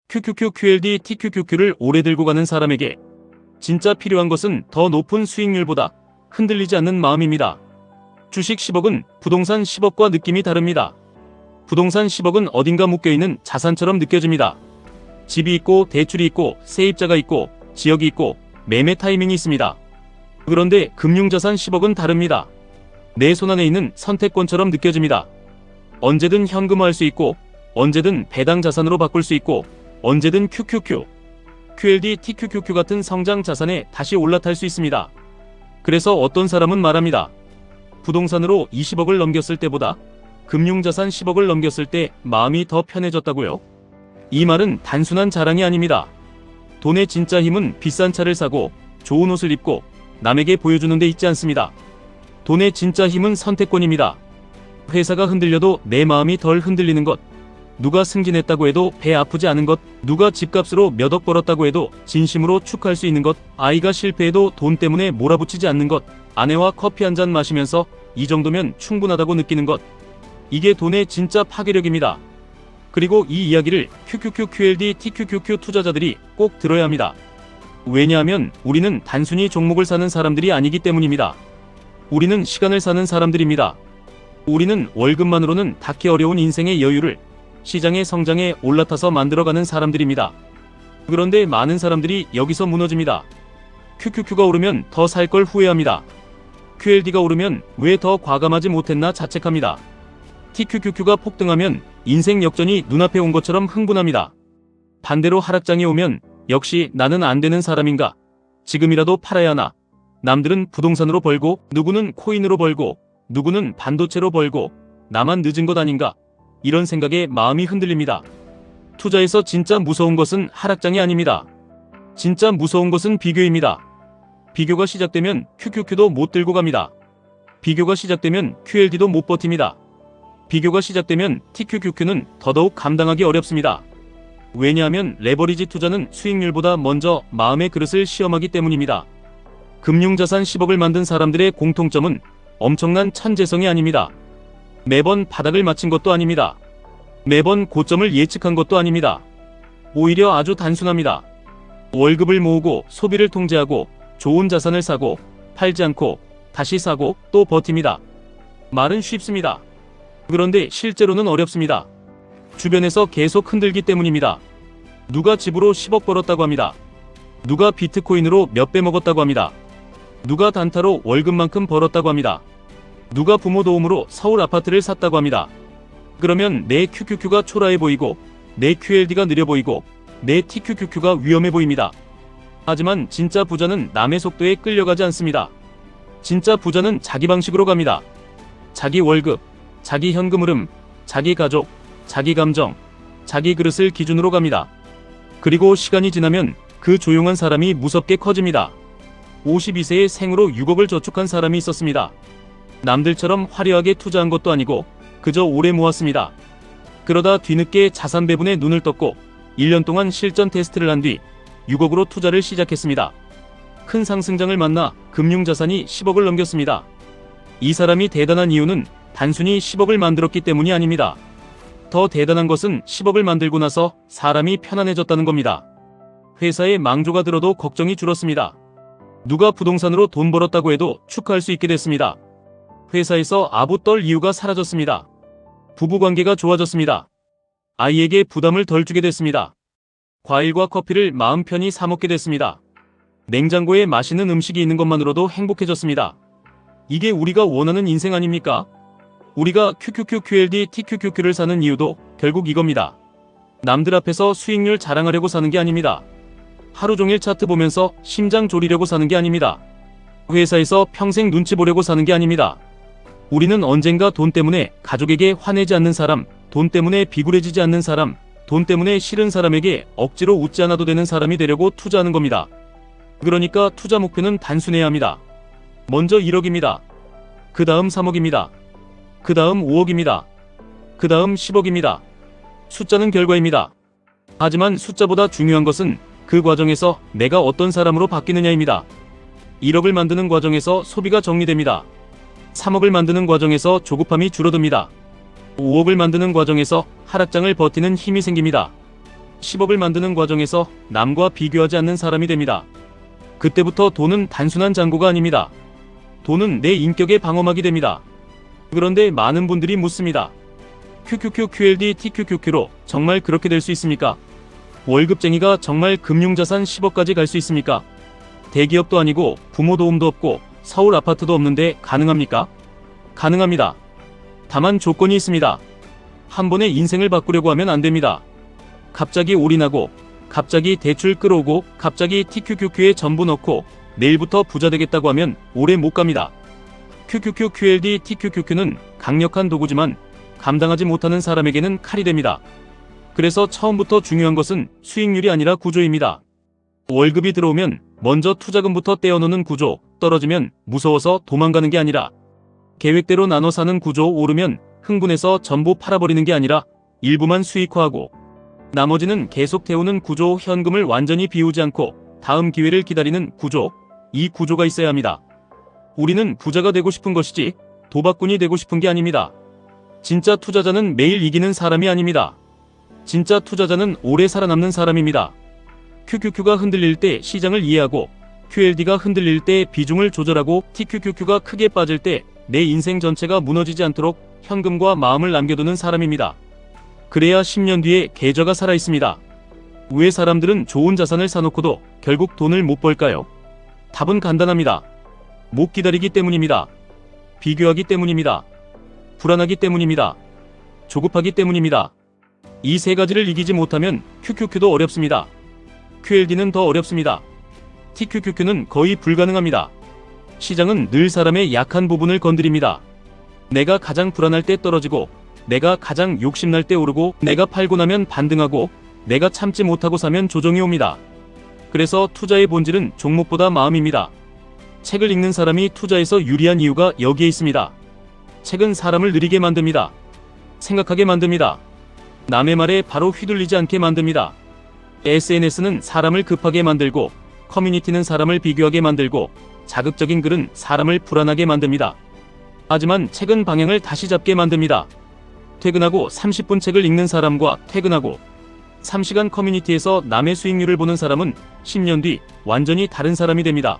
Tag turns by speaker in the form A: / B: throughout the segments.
A: QQQ, QLD, TQQQ를 오래 들고 가는 사람에게 진짜 필요한 것은 더 높은 수익률보다 흔들리지 않는 마음입니다. 주식 10억은 부동산 10억과 느낌이 다릅니다. 부동산 10억은 어딘가 묶여있는 자산처럼 느껴집니다. 집이 있고 대출이 있고 세입자가 있고 지역이 있고 매매 타이밍이 있습니다. 그런데 금융자산 10억은 다릅니다. 내 손안에 있는 선택권처럼 느껴집니다. 언제든 현금화할 수 있고 언제든 배당 자산으로 바꿀 수 있고 언제든 QQQ, QLD, TQQQ 같은 성장 자산에 다시 올라탈 수 있습니다. 그래서 어떤 사람은 말합니다. 부동산으로 20억을 넘겼을 때보다 금융자산 10억을 넘겼을 때 마음이 더 편해졌다고요? 이 말은 단순한 자랑이 아닙니다. 돈의 진짜 힘은 비싼 차를 사고 좋은 옷을 입고 남에게 보여주는 데 있지 않습니다. 돈의 진짜 힘은 선택권입니다. 회사가 흔들려도 내 마음이 덜 흔들리는 것, 누가 승진했다고 해도 배 아프지 않은 것, 누가 집값으로 몇 억 벌었다고 해도 진심으로 축하할 수 있는 것, 아이가 실패해도 돈 때문에 몰아붙이지 않는 것, 아내와 커피 한 잔 마시면서 이 정도면 충분하다고 느끼는 것, 이게 돈의 진짜 파괴력입니다. 그리고 이 이야기를 QQQ, QLD, TQQQ 투자자들이 꼭 들어야 합니다. 왜냐하면 우리는 단순히 종목을 사는 사람들이 아니기 때문입니다. 우리는 시간을 사는 사람들입니다. 우리는 월급만으로는 닿기 어려운 인생의 여유를 시장의 성장에 올라타서 만들어가는 사람들입니다. 그런데 많은 사람들이 여기서 무너집니다. QQQ가 오르면 더 살 걸 후회합니다. QLD가 오르면 왜 더 과감하지 못했나 자책합니다. TQQQ가 폭등하면 인생 역전이 눈앞에 온 것처럼 흥분합니다. 반대로 하락장이 오면 역시 나는 안 되는 사람인가? 지금이라도 팔아야 하나? 남들은 부동산으로 벌고 누구는 코인으로 벌고 누구는 반도체로 벌고 나만 늦은 것 아닌가? 이런 생각에 마음이 흔들립니다. 투자에서 진짜 무서운 것은 하락장이 아닙니다. 진짜 무서운 것은 비교입니다. 비교가 시작되면 QQQ도 못 들고 갑니다. 비교가 시작되면 QLD도 못 버팁니다. 비교가 시작되면 TQQQ는 더더욱 감당하기 어렵습니다. 왜냐하면 레버리지 투자는 수익률보다 먼저 마음의 그릇을 시험하기 때문입니다. 금융자산 10억을 만든 사람들의 공통점은 엄청난 천재성이 아닙니다. 매번 바닥을 맞힌 것도 아닙니다. 매번 고점을 예측한 것도 아닙니다. 오히려 아주 단순합니다. 월급을 모으고 소비를 통제하고 좋은 자산을 사고 팔지 않고 다시 사고 또 버팁니다. 말은 쉽습니다. 그런데 실제로는 어렵습니다. 주변에서 계속 흔들기 때문입니다. 누가 집으로 10억 벌었다고 합니다. 누가 비트코인으로 몇 배 먹었다고 합니다. 누가 단타로 월급만큼 벌었다고 합니다. 누가 부모 도움으로 서울 아파트를 샀다고 합니다. 그러면 내 QQQ가 초라해 보이고 내 QLD가 느려 보이고 내 TQQQ가 위험해 보입니다. 하지만 진짜 부자는 남의 속도에 끌려가지 않습니다. 진짜 부자는 자기 방식으로 갑니다. 자기 월급, 자기 현금 흐름, 자기 가족, 자기 감정, 자기 그릇을 기준으로 갑니다. 그리고 시간이 지나면 그 조용한 사람이 무섭게 커집니다. 52세에 생으로 6억을 저축한 사람이 있었습니다. 남들처럼 화려하게 투자한 것도 아니고 그저 오래 모았습니다. 그러다 뒤늦게 자산 배분에 눈을 떴고 1년 동안 실전 테스트를 한 뒤 6억으로 투자를 시작했습니다. 큰 상승장을 만나 금융자산이 10억을 넘겼습니다. 이 사람이 대단한 이유는 단순히 10억을 만들었기 때문이 아닙니다. 더 대단한 것은 10억을 만들고 나서 사람이 편안해졌다는 겁니다. 회사에 망조가 들어도 걱정이 줄었습니다. 누가 부동산으로 돈 벌었다고 해도 축하할 수 있게 됐습니다. 회사에서 아부 떨 이유가 사라졌습니다. 부부관계가 좋아졌습니다. 아이에게 부담을 덜 주게 됐습니다. 과일과 커피를 마음 편히 사 먹게 됐습니다. 냉장고에 맛있는 음식이 있는 것만으로도 행복해졌습니다. 이게 우리가 원하는 인생 아닙니까? 우리가 QQQ, QLD, TQQQ를 사는 이유도 결국 이겁니다. 남들 앞에서 수익률 자랑하려고 사는 게 아닙니다. 하루 종일 차트 보면서 심장 졸이려고 사는 게 아닙니다. 회사에서 평생 눈치 보려고 사는 게 아닙니다. 우리는 언젠가 돈 때문에 가족에게 화내지 않는 사람, 돈 때문에 비굴해지지 않는 사람, 돈 때문에 싫은 사람에게 억지로 웃지 않아도 되는 사람이 되려고 투자하는 겁니다. 그러니까 투자 목표는 단순해야 합니다. 먼저 1억입니다. 그 다음 3억입니다. 그 다음 5억입니다. 그 다음 10억입니다. 숫자는 결과입니다. 하지만 숫자보다 중요한 것은 그 과정에서 내가 어떤 사람으로 바뀌느냐입니다. 1억을 만드는 과정에서 소비가 정리됩니다. 3억을 만드는 과정에서 조급함이 줄어듭니다. 5억을 만드는 과정에서 하락장을 버티는 힘이 생깁니다. 10억을 만드는 과정에서 남과 비교하지 않는 사람이 됩니다. 그때부터 돈은 단순한 잔고가 아닙니다. 돈은 내 인격의 방어막이 됩니다. 그런데 많은 분들이 묻습니다. QQQ, QLD, TQQQ로 정말 그렇게 될 수 있습니까? 월급쟁이가 정말 금융자산 10억까지 갈 수 있습니까? 대기업도 아니고 부모 도움도 없고 서울 아파트도 없는데 가능합니까? 가능합니다. 다만 조건이 있습니다. 한 번에 인생을 바꾸려고 하면 안 됩니다. 갑자기 올인하고, 갑자기 대출 끌어오고, 갑자기 TQQQ에 전부 넣고 내일부터 부자 되겠다고 하면 오래 못 갑니다. QQQ, QLD, TQQQ는 강력한 도구지만 감당하지 못하는 사람에게는 칼이 됩니다. 그래서 처음부터 중요한 것은 수익률이 아니라 구조입니다. 월급이 들어오면 먼저 투자금부터 떼어놓는 구조, 떨어지면 무서워서 도망가는 게 아니라 계획대로 나눠 사는 구조, 오르면 흥분해서 전부 팔아버리는 게 아니라 일부만 수익화하고 나머지는 계속 태우는 구조, 현금을 완전히 비우지 않고 다음 기회를 기다리는 구조, 이 구조가 있어야 합니다. 우리는 부자가 되고 싶은 것이지 도박꾼이 되고 싶은 게 아닙니다. 진짜 투자자는 매일 이기는 사람이 아닙니다. 진짜 투자자는 오래 살아남는 사람입니다. QQQ가 흔들릴 때 시장을 이해하고 QLD가 흔들릴 때 비중을 조절하고 TQQQ가 크게 빠질 때 내 인생 전체가 무너지지 않도록 현금과 마음을 남겨두는 사람입니다. 그래야 10년 뒤에 계좌가 살아있습니다. 왜 사람들은 좋은 자산을 사놓고도 결국 돈을 못 벌까요? 답은 간단합니다. 못 기다리기 때문입니다. 비교하기 때문입니다. 불안하기 때문입니다. 조급하기 때문입니다. 이 세 가지를 이기지 못하면 QQQ도 어렵습니다. QLD는 더 어렵습니다. TQQQ는 거의 불가능합니다. 시장은 늘 사람의 약한 부분을 건드립니다. 내가 가장 불안할 때 떨어지고, 내가 가장 욕심날 때 오르고, 내가 팔고 나면 반등하고, 내가 참지 못하고 사면 조정이 옵니다. 그래서 투자의 본질은 종목보다 마음입니다. 책을 읽는 사람이 투자에서 유리한 이유가 여기에 있습니다. 책은 사람을 느리게 만듭니다. 생각하게 만듭니다. 남의 말에 바로 휘둘리지 않게 만듭니다. SNS는 사람을 급하게 만들고, 커뮤니티는 사람을 비교하게 만들고, 자극적인 글은 사람을 불안하게 만듭니다. 하지만 책은 방향을 다시 잡게 만듭니다. 퇴근하고 30분 책을 읽는 사람과 퇴근하고 3시간 커뮤니티에서 남의 수익률을 보는 사람은 10년 뒤 완전히 다른 사람이 됩니다.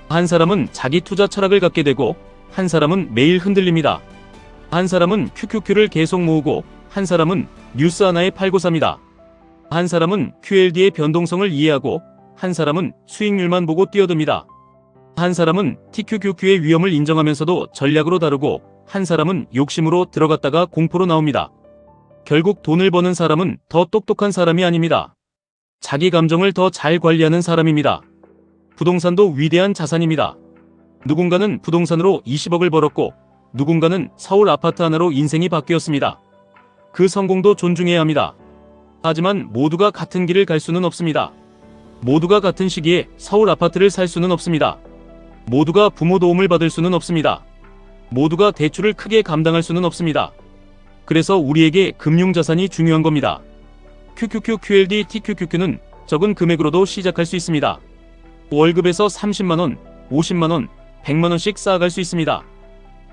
A: 한 사람은 자기 투자 철학을 갖게 되고, 한 사람은 매일 흔들립니다. 한 사람은 QQQ를 계속 모으고, 한 사람은 뉴스 하나에 팔고 삽니다. 한 사람은 QLD의 변동성을 이해하고, 한 사람은 수익률만 보고 뛰어듭니다. 한 사람은 TQQQ의 위험을 인정하면서도 전략으로 다루고, 한 사람은 욕심으로 들어갔다가 공포로 나옵니다. 결국 돈을 버는 사람은 더 똑똑한 사람이 아닙니다. 자기 감정을 더 잘 관리하는 사람입니다. 부동산도 위대한 자산입니다. 누군가는 부동산으로 20억을 벌었고, 누군가는 서울 아파트 하나로 인생이 바뀌었습니다. 그 성공도 존중해야 합니다. 하지만 모두가 같은 길을 갈 수는 없습니다. 모두가 같은 시기에 서울 아파트를 살 수는 없습니다. 모두가 부모 도움을 받을 수는 없습니다. 모두가 대출을 크게 감당할 수는 없습니다. 그래서 우리에게 금융자산이 중요한 겁니다. QQQ, QLD, TQQQ는 적은 금액으로도 시작할 수 있습니다. 월급에서 30만원, 50만원, 100만원씩 쌓아갈 수 있습니다.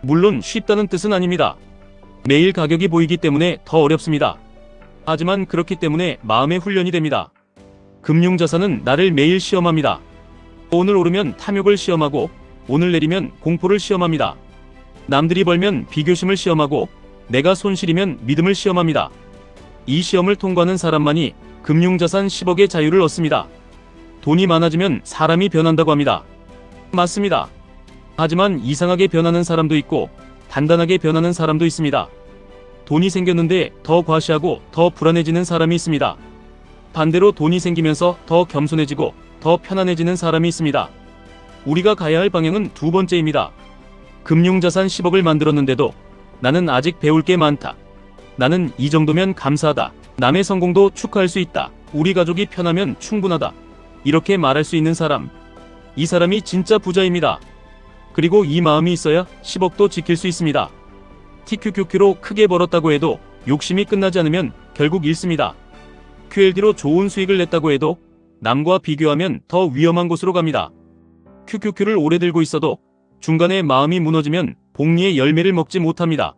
A: 물론 쉽다는 뜻은 아닙니다. 매일 가격이 보이기 때문에 더 어렵습니다. 하지만 그렇기 때문에 마음의 훈련이 됩니다. 금융자산은 나를 매일 시험합니다. 오늘 오르면 탐욕을 시험하고, 오늘 내리면 공포를 시험합니다. 남들이 벌면 비교심을 시험하고, 내가 손실이면 믿음을 시험합니다. 이 시험을 통과하는 사람만이 금융자산 10억의 자유를 얻습니다. 돈이 많아지면 사람이 변한다고 합니다. 맞습니다. 하지만 이상하게 변하는 사람도 있고 단단하게 변하는 사람도 있습니다. 돈이 생겼는데 더 과시하고 더 불안해지는 사람이 있습니다. 반대로 돈이 생기면서 더 겸손해지고 더 편안해지는 사람이 있습니다. 우리가 가야 할 방향은 두 번째입니다. 금융자산 10억을 만들었는데도 나는 아직 배울 게 많다. 나는 이 정도면 감사하다. 남의 성공도 축하할 수 있다. 우리 가족이 편하면 충분하다. 이렇게 말할 수 있는 사람. 이 사람이 진짜 부자입니다. 그리고 이 마음이 있어야 10억도 지킬 수 있습니다. TQQQ로 크게 벌었다고 해도 욕심이 끝나지 않으면 결국 잃습니다. QLD로 좋은 수익을 냈다고 해도 남과 비교하면 더 위험한 곳으로 갑니다. QQQ를 오래 들고 있어도 중간에 마음이 무너지면 복리의 열매를 먹지 못합니다.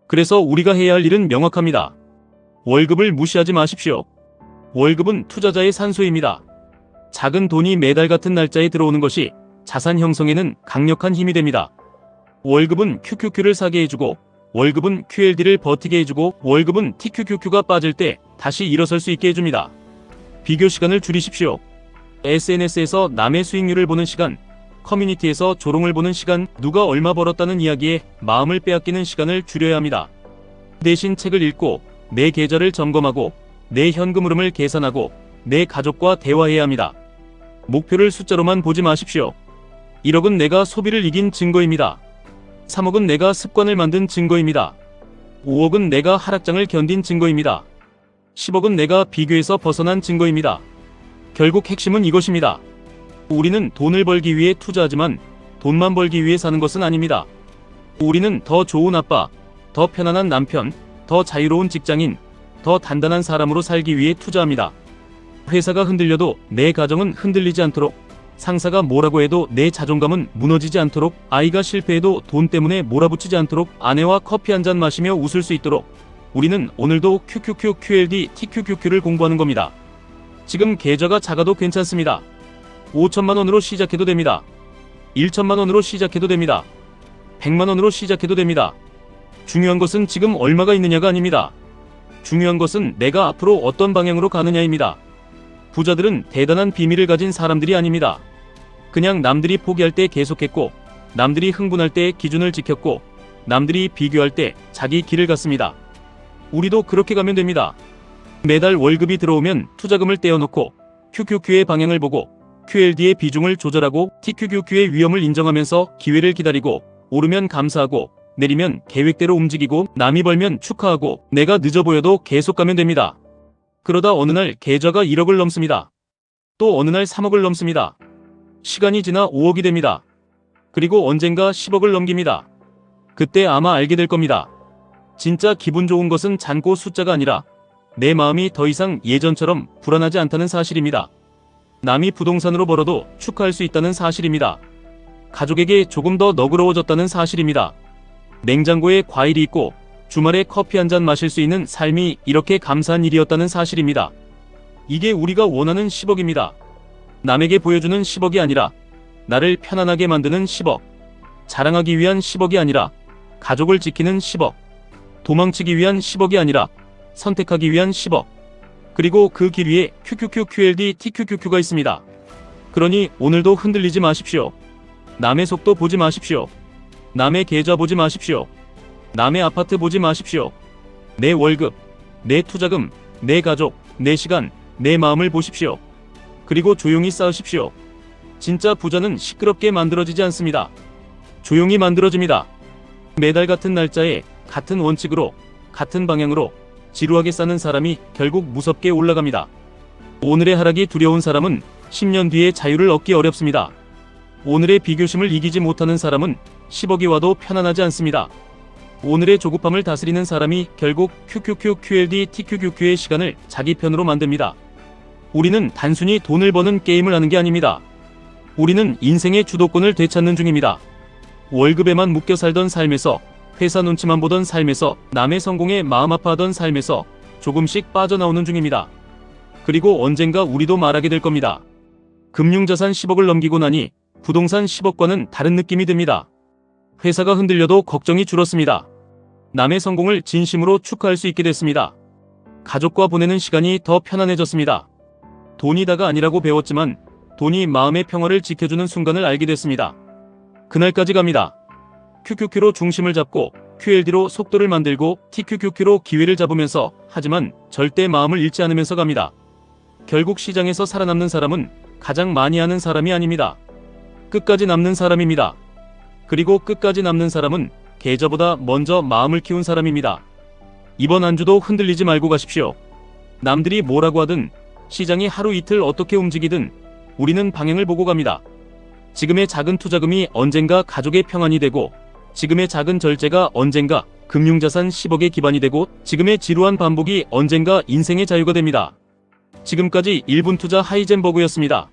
A: 그래서 우리가 해야 할 일은 명확합니다. 월급을 무시하지 마십시오. 월급은 투자자의 산소입니다. 작은 돈이 매달 같은 날짜에 들어오는 것이 자산 형성에는 강력한 힘이 됩니다. 월급은 QQQ를 사게 해주고, 월급은 QLD를 버티게 해주고, 월급은 TQQQ가 빠질 때 다시 일어설 수 있게 해줍니다. 비교 시간을 줄이십시오. SNS에서 남의 수익률을 보는 시간, 커뮤니티에서 조롱을 보는 시간, 누가 얼마 벌었다는 이야기에 마음을 빼앗기는 시간을 줄여야 합니다. 대신 책을 읽고 내 계좌를 점검하고 내 현금 흐름을 계산하고 내 가족과 대화해야 합니다. 목표를 숫자로만 보지 마십시오. 1억은 내가 소비를 이긴 증거입니다. 3억은 내가 습관을 만든 증거입니다. 5억은 내가 하락장을 견딘 증거입니다. 10억은 내가 비교에서 벗어난 증거입니다. 결국 핵심은 이것입니다. 우리는 돈을 벌기 위해 투자하지만 돈만 벌기 위해 사는 것은 아닙니다. 우리는 더 좋은 아빠, 더 편안한 남편, 더 자유로운 직장인, 더 단단한 사람으로 살기 위해 투자합니다. 회사가 흔들려도 내 가정은 흔들리지 않도록, 상사가 뭐라고 해도 내 자존감은 무너지지 않도록, 아이가 실패해도 돈 때문에 몰아붙이지 않도록, 아내와 커피 한잔 마시며 웃을 수 있도록 우리는 오늘도 QQQ, QLD, TQQQ를 공부하는 겁니다. 지금 계좌가 작아도 괜찮습니다. 5천만 원으로 시작해도 됩니다. 1천만 원으로 시작해도 됩니다. 100만 원으로 시작해도 됩니다. 중요한 것은 지금 얼마가 있느냐가 아닙니다. 중요한 것은 내가 앞으로 어떤 방향으로 가느냐입니다. 부자들은 대단한 비밀을 가진 사람들이 아닙니다. 그냥 남들이 포기할 때 계속했고, 남들이 흥분할 때 기준을 지켰고, 남들이 비교할 때 자기 길을 갔습니다. 우리도 그렇게 가면 됩니다. 매달 월급이 들어오면 투자금을 떼어놓고 QQQ의 방향을 보고 QLD의 비중을 조절하고 TQQQ의 위험을 인정하면서 기회를 기다리고, 오르면 감사하고 내리면 계획대로 움직이고, 남이 벌면 축하하고 내가 늦어 보여도 계속 가면 됩니다. 그러다 어느 날 계좌가 1억을 넘습니다. 또 어느 날 3억을 넘습니다. 시간이 지나 5억이 됩니다. 그리고 언젠가 10억을 넘깁니다. 그때 아마 알게 될 겁니다. 진짜 기분 좋은 것은 잔고 숫자가 아니라 내 마음이 더 이상 예전처럼 불안하지 않다는 사실입니다. 남이 부동산으로 벌어도 축하할 수 있다는 사실입니다. 가족에게 조금 더 너그러워졌다는 사실입니다. 냉장고에 과일이 있고 주말에 커피 한잔 마실 수 있는 삶이 이렇게 감사한 일이었다는 사실입니다. 이게 우리가 원하는 10억입니다. 남에게 보여주는 10억이 아니라 나를 편안하게 만드는 10억. 자랑하기 위한 10억이 아니라 가족을 지키는 10억. 도망치기 위한 10억이 아니라 선택하기 위한 10억. 그리고 그 길 위에 QQQ, QLD, TQQQ가 있습니다. 그러니 오늘도 흔들리지 마십시오. 남의 속도 보지 마십시오. 남의 계좌 보지 마십시오. 남의 아파트 보지 마십시오. 내 월급, 내 투자금, 내 가족, 내 시간, 내 마음을 보십시오. 그리고 조용히 쌓으십시오. 진짜 부자는 시끄럽게 만들어지지 않습니다. 조용히 만들어집니다. 매달 같은 날짜에 같은 원칙으로, 같은 방향으로 지루하게 쌓는 사람이 결국 무섭게 올라갑니다. 오늘의 하락이 두려운 사람은 10년 뒤에 자유를 얻기 어렵습니다. 오늘의 비교심을 이기지 못하는 사람은 10억이 와도 편안하지 않습니다. 오늘의 조급함을 다스리는 사람이 결국 QQQ, QLD, TQQQ의 시간을 자기 편으로 만듭니다. 우리는 단순히 돈을 버는 게임을 하는 게 아닙니다. 우리는 인생의 주도권을 되찾는 중입니다. 월급에만 묶여 살던 삶에서, 회사 눈치만 보던 삶에서, 남의 성공에 마음 아파하던 삶에서 조금씩 빠져나오는 중입니다. 그리고 언젠가 우리도 말하게 될 겁니다. 금융자산 10억을 넘기고 나니 부동산 10억과는 다른 느낌이 듭니다. 회사가 흔들려도 걱정이 줄었습니다. 남의 성공을 진심으로 축하할 수 있게 됐습니다. 가족과 보내는 시간이 더 편안해졌습니다. 돈이 다가 아니라고 배웠지만 돈이 마음의 평화를 지켜주는 순간을 알게 됐습니다. 그날까지 갑니다. QQQ로 중심을 잡고 QLD로 속도를 만들고 TQQQ로 기회를 잡으면서, 하지만 절대 마음을 잃지 않으면서 갑니다. 결국 시장에서 살아남는 사람은 가장 많이 하는 사람이 아닙니다. 끝까지 남는 사람입니다. 그리고 끝까지 남는 사람은 계좌보다 먼저 마음을 키운 사람입니다. 이번 한 주도 흔들리지 말고 가십시오. 남들이 뭐라고 하든, 시장이 하루 이틀 어떻게 움직이든 우리는 방향을 보고 갑니다. 지금의 작은 투자금이 언젠가 가족의 평안이 되고, 지금의 작은 절제가 언젠가 금융자산 10억의 기반이 되고, 지금의 지루한 반복이 언젠가 인생의 자유가 됩니다. 지금까지 1분 투자 하이젠버그였습니다.